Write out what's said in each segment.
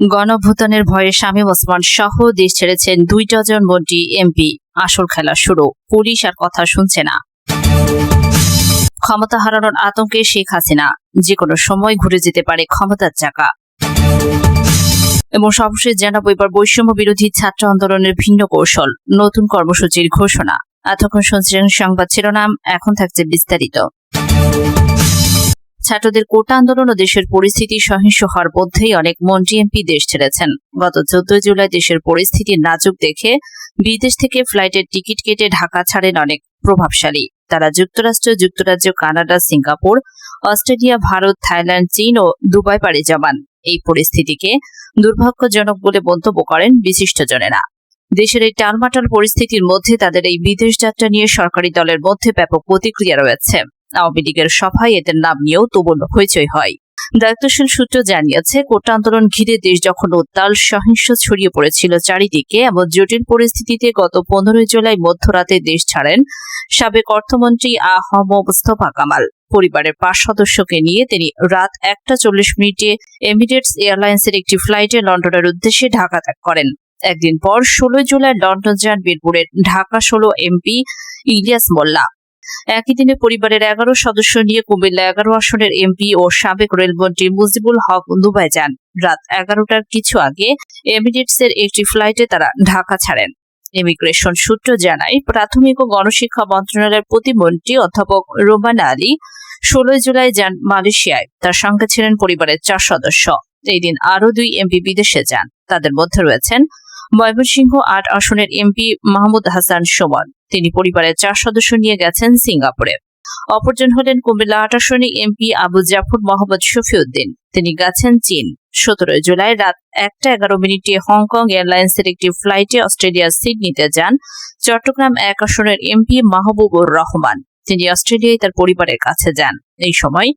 গণঅভ্যুত্থানের ভয়ে শামীম ওসমান সহ দেশ ছেড়েছেন 2 ডজন মন্ত্রী এমপি। আসল খেলা শুরু, পুলিশ আর কথা শুনছে না। ক্ষমতা হারানোর আতঙ্কে শেখ হাসিনা, যে কোনো সময় ঘুরে যেতে পারে ক্ষমতার চাকা। এবং সর্বশেষ জানাবো এবার বৈষম্য বিরোধী ছাত্র আন্দোলনের ভিন্ন কৌশল, নতুন কর্মসূচির ঘোষণা। এতক্ষণ শুনছিলেন সংবাদ শিরোনাম, এখন থাকছে বিস্তারিত। ছাত্রদের কোটা আন্দোলন ও দেশের পরিস্থিতি সহিংস হওয়ার মধ্যেই অনেক মন্ত্রী এমপি দেশ ছেড়েছেন। গত 14 জুলাই দেশের পরিস্থিতি নাজুক দেখে বিদেশ থেকে ফ্লাইটের টিকিট কেটে ঢাকা ছাড়েন অনেক প্রভাবশালী। তারা যুক্তরাষ্ট্র, যুক্তরাজ্য, Canada, Singapore, Australia, Bharat, Thailand, চীন ও দুবাই পাড়ি জমান। এই পরিস্থিতিকে দুর্ভাগ্যজনক বলে মন্তব্য করেন বিশিষ্টজনেরা। দেশের এই টালমাটাল পরিস্থিতির মধ্যে তাদের এই বিদেশ যাত্রা নিয়ে সরকারি দলের মধ্যে ব্যাপক প্রতিক্রিয়া রয়েছে। আওয়ামী লীগের সভায় এদের নাম নিয়েও তুমুল হইচই হয়। দায়িত্বশীল সূত্র জানিয়েছে, কোটা আন্দোলন ঘিরে দেশ যখন উত্তাল সহিংস ছড়িয়ে পড়েছিল চারিদিকে, এমন জটিল পরিস্থিতিতে গত 15 জুলাই মধ্যরাতে দেশ ছাড়েন সাবেক অর্থমন্ত্রী আ.হ.ম মুস্তফা কামাল। পরিবারের 5 সদস্যকে নিয়ে তিনি রাত 1:40 এমিরেটস এয়ারলাইন্সের একটি ফ্লাইটে লন্ডনের উদ্দেশ্যে ঢাকা ত্যাগ করেন। একদিন পর 16 জুলাই লন্ডন যান বীরপুরের ঢাকা 16 এমপি ইলিয়াস মোল্লা। একই দিনে পরিবারের 11 সদস্য নিয়ে কুমিল্লা 11 আসনের এমপি ও সাবেক রেলমন্ত্রী মুজিবুল হক দুবাই যান। রাত 11টার কিছু আগে এমিরেটসের একটি ফ্লাইটে তারা ঢাকা ছাড়েন। ইমিগ্রেশন সূত্র জানায়, প্রাথমিক ও গণশিক্ষা মন্ত্রণালয়ের প্রতিমন্ত্রী অধ্যাপক রোমানা আলী 16 জুলাই যান মালয়েশিয়ায়। তার সঙ্গে ছিলেন পরিবারের 4 সদস্য। এই দিন আরও 2 এমপি বিদেশে যান। তাদের মধ্যে রয়েছেন ময়মনসিংহ 8 আসনের এমপি মাহমুদ হাসান সুমন। তিনি পরিবারের 4 সদস্য নিয়ে গেছেন সিঙ্গাপুরে। অপরজন হলেন কুমিল্লা 8 আসনের এমপি আবু জাফর মোহাম্মদ শফিউদ্দিন। তিনি গেছেন চীন। 17 জুলাই রাত 1:11 হংকং এয়ারলাইন্সের একটি ফ্লাইটে অস্ট্রেলিয়ার সিডনিতে যান চট্টগ্রাম 1 আসনের এমপি মাহবুবুর রহমান। তিনি অস্ট্রেলিয়ায় তার পরিবারের কাছে যান। এই সময়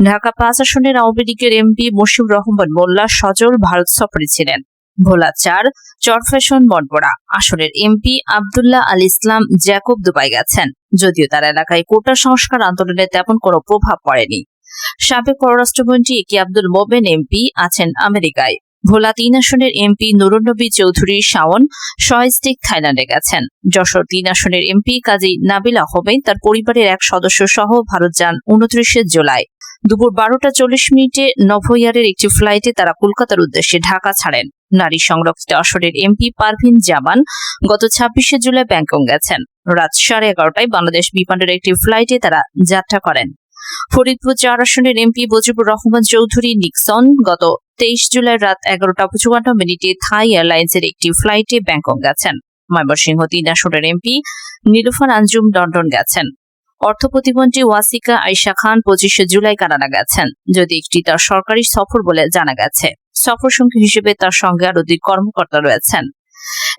ঢাকা 5 আসনের আওয়ামী লীগের এমপি মশিউর রহমান মোল্লা সজল ভারত সফরে ছিলেন। ভোলা 4 চরফ্যাশন মনপড়া আসনের এমপি আব্দুল্লাহ আল ইসলাম জ্যাকব দুবাই গেছেন, যদিও তার এলাকায় কোটা সংস্কার আন্দোলনে তেমন কোনো প্রভাব পড়েনি। সাবেক পররাষ্ট্রমন্ত্রী এ কে আব্দুল মোমেন এমপি আছেন আমেরিকায়। ভোলা 3 আসনের এমপি নুরুন্নবী চৌধুরী শাওন সহস্টিক থাইল্যান্ডে গেছেন। যশোর 3 আসনের এমপি কাজী নাবিল আহমেদ তার পরিবারের 1 সদস্য সহ ভারত যান 29 জুলাই। দুপুর 12:40 নভোএয়ারের একটি ফ্লাইটে তারা কলকাতার উদ্দেশ্যে ঢাকা ছাড়েন। নারী সংরক্ষিত আসনের এমপি পারভিন জামান গত 26 জুলাই ব্যাংকক গেছেন। রাত 11:30টায় বাংলাদেশ বিমানের একটি ফ্লাইটে তারা যাত্রা করেন। ফরিদপুর 4 আসনের এমপি মুজিবুর রহমান চৌধুরী নিক্সন গত 23 জুলাই রাত 11:55 থাই এয়ারলাইন্সের একটি ফ্লাইটে ব্যাংকক গেছেন। ময়মনসিংহ 3 আসনের এমপি নীলুফার আঞ্জুম লন্ডন গেছেন। অর্থ প্রতিমন্ত্রী ওয়াসিকা আয়েশা খান 25 জুলাই কানাডা গেছেন, যদি একটি তার সরকারি সফর বলে জানা গেছে। সফর সঙ্গী হিসেবে তার সঙ্গে আরো 2 কর্মকর্তা রয়েছেন।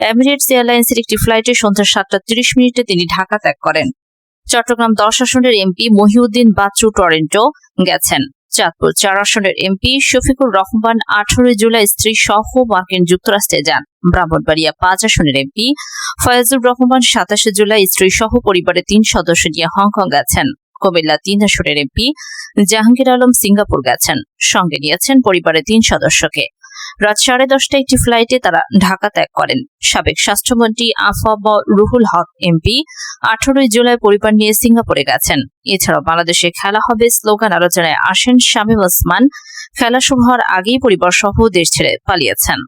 এমিরেটস এয়ারলাইন্সের একটি ফ্লাইটে সন্ধ্যা 7:30 তিনি ঢাকা ত্যাগ করেন। চট্টগ্রাম 10 আসনের এমপি মহিউদ্দিন বাচ্চু টরন্টো গেছেন। চাঁদপুর 4 আসনের এমপি শফিকুর রহমান 18 জুলাই স্ত্রী সহ মার্কিন যুক্তরাষ্ট্রে যান। ব্রাহ্মণবাড়িয়া 5 আসনের এমপি ফয়াজুর রহমান 27 জুলাই স্ত্রী সহ পরিবারের 3 সদস্য নিয়ে হংকং গেছেন। কুমিল্লা 3 আসনের এমপি জাহাঙ্গীর আলম সিঙ্গাপুর গেছেন। সঙ্গে নিয়েছেন পরিবারের 3 সদস্যকে। রাত 10:30টায় একটি ফ্লাইটে তারা ঢাকা ত্যাগ করেন। সাবেক স্বাস্থ্যমন্ত্রী আফম রুহুল হক এমপি 18 জুলাই পরিবার নিয়ে সিঙ্গাপুরে গেছেন। এছাড়াও বাংলাদেশে খেলা হবে স্লোগান আলোচনায় আসেন শামীম ওসমান। খেলা শুরু হওয়ার আগেই পরিবার সহ দেশ ছেড়ে পালিয়েছেন।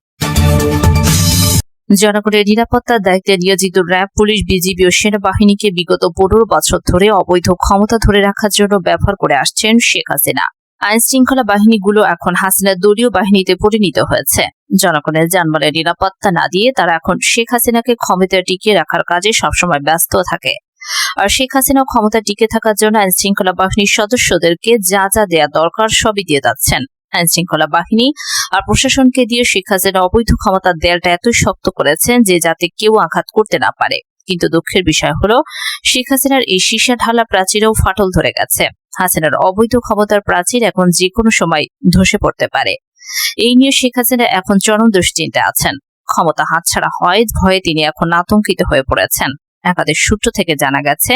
জনগণের নিরাপত্তার দায়িত্বে নিয়োজিত র্যাব, পুলিশ, বিজিবি ও সেনাবাহিনীকে বিগত 15 বছর ধরে অবৈধ ক্ষমতা ধরে রাখার জন্য ব্যবহার করে আসছেন শেখ হাসিনা। আইন শৃঙ্খলা বাহিনীগুলো এখন হাসিনার দলীয় বাহিনীতে পরিণত হয়েছে। জনগণের জানমালের নিরাপত্তা না দিয়ে তারা এখন শেখ হাসিনাকে ক্ষমতায় টিকিয়ে রাখার কাজে সবসময় ব্যস্ত থাকে। আর শেখ হাসিনা ক্ষমতা টিকে থাকার জন্য আইন শৃঙ্খলা বাহিনীর সদস্যদেরকে যা যা দেয়া দরকার সবই দিয়ে যাচ্ছেন। আইন শৃঙ্খলা বাহিনী আর প্রশাসনকে দিয়ে শেখ হাসিনা অবৈধ ক্ষমতার দেয়ালটা এতই শক্ত করেছেন যে যাতে কেউ আঘাত করতে না পারে। কিন্তু দুঃখের বিষয় হলো, শেখ হাসিনার এই সীসা ঢালা প্রাচীরেও ফাটল ধরে গেছে। হাসিনার অবৈধ ক্ষমতার প্রাচীর এখন যে কোনো সময় ধসে পড়তে পারে। এই নিয়ে শেখ হাসিনা এখন চরম দুশ্চিন্তায় আছেন। ক্ষমতা হাতছাড়া হয় ভয়ে তিনি এখন আতঙ্কিত হয়ে পড়েছেন। একাধিক সূত্র থেকে জানা গেছে,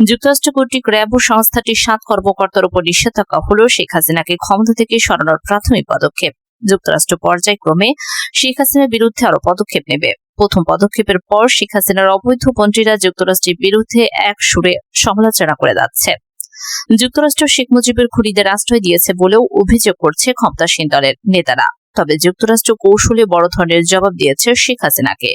যুক্তরাষ্ট্র কর্তৃক র্যাব সংস্থাটির 7 কর্মকর্তার উপর নিষেধাজ্ঞা হল শেখ হাসিনাকে ক্ষমতা থেকে সরানোর প্রাথমিক পদক্ষেপ। যুক্তরাষ্ট্র পর্যায়ক্রমে শেখ হাসিনার বিরুদ্ধে আরো পদক্ষেপ নেবে। প্রথম পদক্ষেপের পর শেখ হাসিনার অবৈধ মন্ত্রীরা যুক্তরাষ্ট্রের বিরুদ্ধে এক সুরে সমালোচনা করে যাচ্ছে। যুক্তরাষ্ট্র শেখ মুজিবের খুনিদের আশ্রয় দিয়েছে বলেও অভিযোগ করছে ক্ষমতাসীন দলের নেতারা। তবে যুক্তরাষ্ট্র কৌশলে বড় ধরনের জবাব দিয়েছে শেখ হাসিনাকে।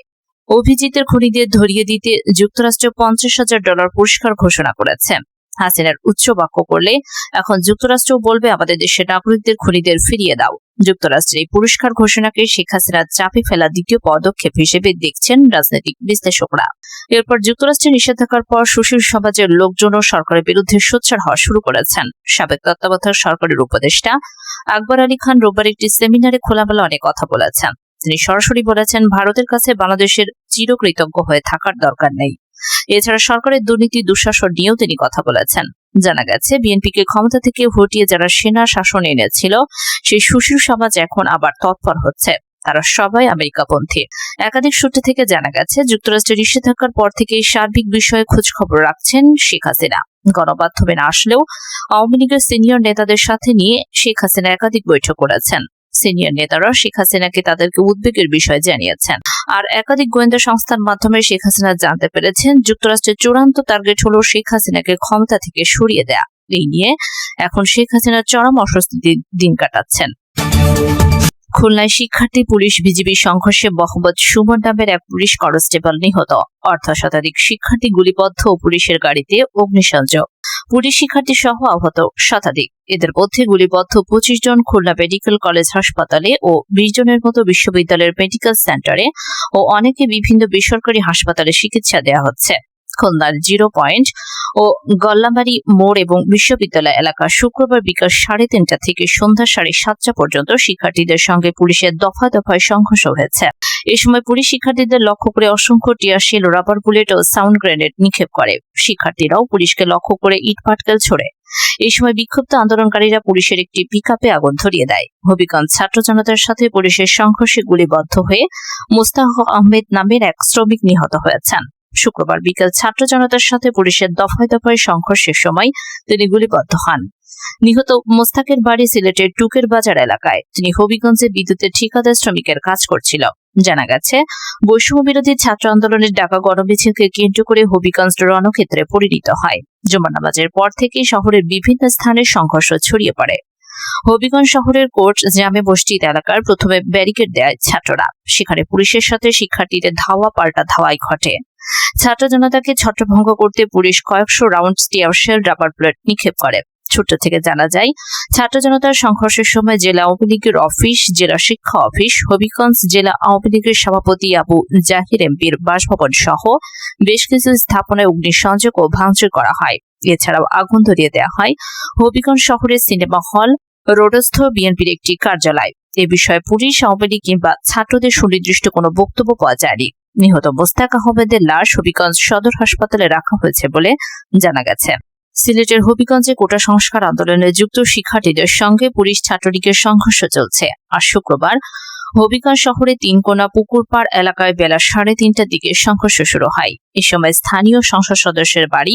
অভিজিতের খুনিদের ধরিয়ে দিতে যুক্তরাষ্ট্র $50,000 পুরস্কার ঘোষণা করেছে। হাসিনার উচ্চ বাক্য করলে এখন যুক্তরাষ্ট্র বলবে আমাদের দেশের নাগরিকদের খুনিদের ফিরিয়ে দাও। যুক্তরাষ্ট্রের এই পুরস্কার ঘোষণাকে শেখ হাসিনার চাপে ফেলা দ্বিতীয় পদক্ষেপ হিসেবে দেখছেন রাজনৈতিক বিশ্লেষকরা। এরপর যুক্তরাষ্ট্রে নিষেধাজ্ঞার পর সুশীল সমাজের লোকজনও সরকারের বিরুদ্ধে সোচ্চার হওয়া শুরু করেছেন। সাবেক তত্ত্বাবধায়ক সরকারের উপদেষ্টা আকবর আলী খান রোববার একটি সেমিনারে খোলামেলা অনেক কথা বলেছেন। তিনি সরাসরি বলেছেন, ভারতের কাছে বাংলাদেশের চিরকৃতজ্ঞ হয়ে থাকার দরকার নেই। এছাড়া সরকারের দুর্নীতি দুঃশাসন নিয়েও তিনি কথা বলেছেন। জানা গেছে, বিএনপিকে ক্ষমতা থেকে হটিয়ে যারা সেনা শাসন এনেছিল সেই সুশীল সমাজ এখন আবার তৎপর হচ্ছে। তারা সবাই আমেরিকাপন্থী। একাধিক সূত্র থেকে জানা গেছে, যুক্তরাষ্ট্রের নিষেধাজ্ঞার পর থেকেই সার্বিক বিষয়ে খোঁজ খবর রাখছেন শেখ হাসিনা। গণমাধ্যমে না আসলেও আওয়ামী লীগের সিনিয়র নেতাদের সাথে নিয়ে শেখ হাসিনা একাধিক বৈঠক করেছেন। সিনিয়র নেতারা শেখ হাসিনাকে তাদেরকে উদ্বেগের বিষয় জানিয়েছেন। আর একাধিক গোয়েন্দা সংস্থার মাধ্যমে শেখ হাসিনা জানতে পেরেছেন, যুক্তরাষ্ট্রের চূড়ান্ত টার্গেট হল শেখ হাসিনাকে ক্ষমতা থেকে সরিয়ে দেয়া। এই নিয়ে এখন শেখ হাসিনা চরম অস্বস্তিতে দিন কাটাচ্ছেন। খুলনায় শিক্ষার্থী পুলিশ বিজিবি সংঘর্ষে মোহাম্মদ সুমন নামের এক পুলিশ কনস্টেবল নিহত। অর্ধশতাধিক শিক্ষার্থী গুলিবদ্ধ ও পুলিশের গাড়িতে অগ্নিসংযোগ। পুলিশ শিক্ষার্থী সহ আহত শতাধিক। এদের মধ্যে গুলিবদ্ধ 25 জন খুলনা মেডিকেল কলেজ হাসপাতালে ও 20 জনের মতো বিশ্ববিদ্যালয়ের মেডিকেল সেন্টারে ও অনেকে বিভিন্ন বেসরকারি হাসপাতালে চিকিৎসা দেওয়া হচ্ছে। খুলনার 0 পয়েন্ট ও গল্লামারি মোড় এবং বিশ্ববিদ্যালয় এলাকা শুক্রবার বিকাল 3:30 থেকে সন্ধ্যা 7:30 পর্যন্ত শিক্ষার্থীদের সঙ্গে পুলিশের দফায় দফায় সংঘর্ষ হয়েছে। এই সময় পুলিশ শিক্ষার্থীদের লক্ষ্য করে অসংখ্য টিয়ারশেল, রাবার বুলেট ও সাউন্ড গ্রেনেড নিক্ষেপ করে। শিক্ষার্থীরাও পুলিশকে লক্ষ্য করে ইট পাটকেল ছোড়ে। এই সময় বিক্ষুব্ধ আন্দোলনকারীরা পুলিশের একটি পিকআপে আগুন ধরিয়ে দেয়। হবিগঞ্জ ছাত্র জনতার সাথে পুলিশের সংঘর্ষে গুলিবদ্ধ হয়ে মোস্তাক আহমেদ নামের এক শ্রমিক নিহত হয়েছেন। শুক্রবার বিকেল ছাত্র জনতার সাথে পুলিশের দফায় দফায় সংঘর্ষের সময় তিনি গুলিবদ্ধ হন। নিহত মোস্তাকের বাড়ি সিলেটের টুকের বাজার এলাকায়। তিনি হবিগঞ্জে বিদ্যুতের ঠিকাদার শ্রমিকের কাজ করছিল। জানা গেছে, বৈষম্য বিরোধী ছাত্র আন্দোলনের ডাকা গণমিছিলকে কেন্দ্র করে হবিগঞ্জ রণক্ষেত্রে পরিণত হয়। জুমার নামাজের পর থেকেই শহরের বিভিন্ন স্থানে সংঘর্ষ ছড়িয়ে পড়ে। হবিগঞ্জ শহরের কোর্ট জামে মসজিদ এলাকার প্রথমে ব্যারিকেড দেয় ছাত্ররা। সেখানে পুলিশের সাথে শিক্ষার্থীদের ধাওয়া পাল্টা ধাওয়াই ঘটে। ছাত্র জনতাকে ছত্রভঙ্গ করতে পুলিশ কয়েকশো রাউন্ড টিয়ারশেল, রাবার বুলেট নিক্ষেপ করে। সূত্র থেকে জানা যায়, ছাত্র জনতার সংঘর্ষের সময় জেলা আওয়ামী লীগের অফিস, জেলা শিক্ষা অফিস, হবিগঞ্জ জেলা আওয়ামী লীগের সভাপতি আবু জাহির এমপির বাসভবন সহ বেশ কিছু স্থাপনায় অগ্নিসংযোগ ও ভাঙচুর করা হয়। এছাড়াও আগুন ধরিয়ে দেওয়া হয় হবিগঞ্জ শহরের সিনেমা হল রোডস্থ বিএনপির একটি কার্যালয়। এ বিষয়ে পুলিশ, আওয়ামী লীগ কিংবা ছাত্রদের সুনির্দিষ্ট কোনো বক্তব্য পাওয়া যায়নি। নিহত মোস্তাক আহমেদের লাশ হবিগঞ্জ সদর হাসপাতালে রাখা হয়েছে বলে জানা গেছে। সিলেটের হবিগঞ্জে কোটা সংস্কার আন্দোলনে যুক্ত শিক্ষার্থীদের সঙ্গে পুলিশ ছাত্রলীগের সংঘর্ষ চলছে। আর শুক্রবার হবিগঞ্জ শহরে তিনকোনা পুকুরপাড় এলাকায় বেলা 3:30টার দিকে সংঘর্ষ শুরু হয়। এ সময় স্থানীয় সংসদ সদস্যের বাড়ি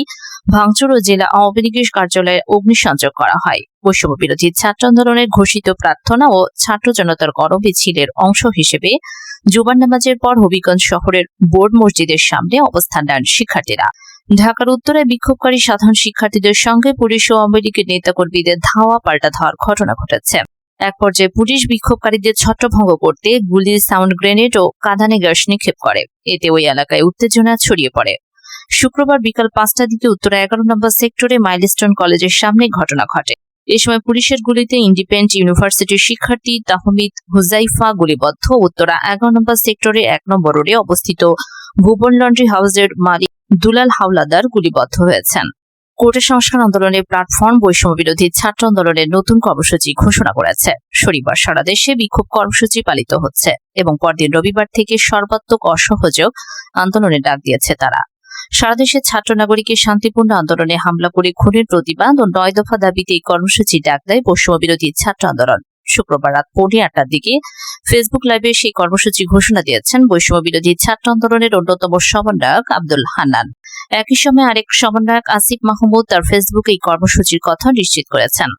ভাঙচুর ও জেলা আওয়ামী লীগের কার্যালয়ে অগ্নিসংযোগ করা হয়। বৈষম্য বিরোধী ছাত্র আন্দোলনের ঘোষিত প্রার্থনা ও ছাত্র জনতার গণমিছিলের অংশ হিসেবে জুমার নামাজের পর হবিগঞ্জ শহরের বোর্ড মসজিদের সামনে অবস্থান নেন শিক্ষার্থীরা। ঢাকার উত্তরে বিক্ষোভকারী সাধারণ শিক্ষার্থীদের সঙ্গে পুলিশ ও আওয়ামী লীগের নেতাকর্মীদের ধাওয়া পাল্টা ধাওয়ার ঘটনা ঘটেছে। এক পর্যায়ে পুলিশ বিক্ষোভকারীদের ছত্রভঙ্গ করতে গুলি, সাউন্ড গ্রেনেড ও কাঁদানে গ্যাস নিক্ষেপ করে। এতে ওই এলাকায় উত্তেজনা ছড়িয়ে পড়ে। শুক্রবার বিকাল 5টার দিকে উত্তরা 11 নম্বর সেক্টরে মাইলস্টোন কলেজের সামনে ঘটনা ঘটে। এ সময় পুলিশের গুলিতে ইন্ডিপেন্ডেন্ট ইউনিভার্সিটির শিক্ষার্থী তাহমিদ হুজাইফা গুলিবদ্ধ। উত্তরা 11 নম্বর সেক্টরে 1 নম্বর রোডে অবস্থিত ভুবন লন্ড্রি হাউসের মালিক দুলাল হাওলাদার গুলিবদ্ধ হয়েছেন। কোটা সংস্কার আন্দোলনের প্ল্যাটফর্ম বৈষম্য বিরোধী ছাত্র আন্দোলনের নতুন কর্মসূচি ঘোষণা করেছে। শনিবার সারা দেশে বিক্ষোভ কর্মসূচি পালিত হচ্ছে এবং পরদিন রবিবার থেকে সর্বাত্মক অসহযোগ আন্দোলনের ডাক দিয়েছে তারা। সারা দেশের ছাত্র নাগরিকের শান্তিপূর্ণ আন্দোলনে হামলা করে খুনের প্রতিবাদ ও 9 দফা দাবিতে এই কর্মসূচি ডাক দেয় বৈষম্য বিরোধী ছাত্র আন্দোলন। শুক্রবার রাত 8:45টার দিকে ফেসবুক লাইভে সেই কর্মসূচি ঘোষণা দিয়েছেন বৈষম্য বিরোধী ছাত্র আন্দোলনের অন্যতম সমন্বয়ক আব্দুল হান্নান। একই সময় আরেক সমন্বয়ক আসিফ মাহমুদ তার ফেসবুকে এই কর্মসূচির কথা নিশ্চিত করেছেন।